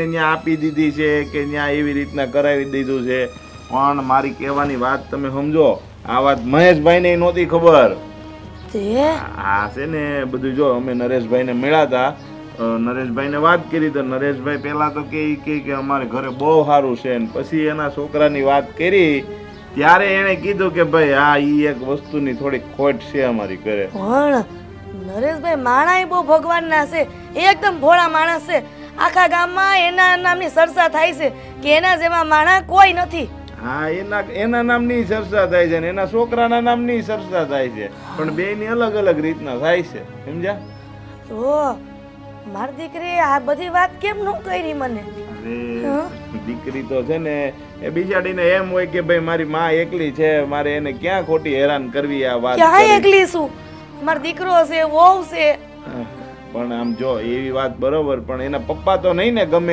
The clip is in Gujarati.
એને ત્યાં આપી દીધી છે કે ત્યાં એવી રીતના કરાવી દીધું છે. પણ મારી કહેવાની વાત તમે સમજો, આ વાત મહેશભાઈને નહોતી ખબર. તે આ છે ને બધું જો અમે નરેશભાઈને મળ્યા હતા, નરેશભાઈને વાત કરી તો નરેશભાઈ પહેલાં તો કે અમારે ઘરે બહુ સારું છે ને પછી એના છોકરાની વાત કરી ત્યારે એણે કીધું કે ભાઈ આ ઈ એક વસ્તુની થોડીક ખોટ છે અમારી ઘરે. પણ નરેશભાઈ માણાય બહુ ભગવાનના છે, એ એકદમ ભોળા માણસ છે. આખા ગામમાં એના નામની ચર્ચા થાય છે કે એના જેવા માણા કોઈ નથી. હા, એના નામની ચર્ચા થાય છે ને એના છોકરાના નામની ચર્ચા થાય છે, પણ બેયની અલગ અલગ રીતના થાય છે, સમજ્યા? તો મારી દીકરી આ બધી વાત કેમ ન કરી મને? અરે દીકરી તો છે ને એ બિચારીને એમ હોય કે ભાઈ મારી માં એકલી છે, મારે એને ક્યાં ખોટી હેરાન કરવી આ વાત ક્યાં કરી. એકલી છું? મારો દીકરો છે, વહુ છે. પણ આમ જો એવી વાત બરોબર, પણ એના પપ્પા તો નહીં ને ગમે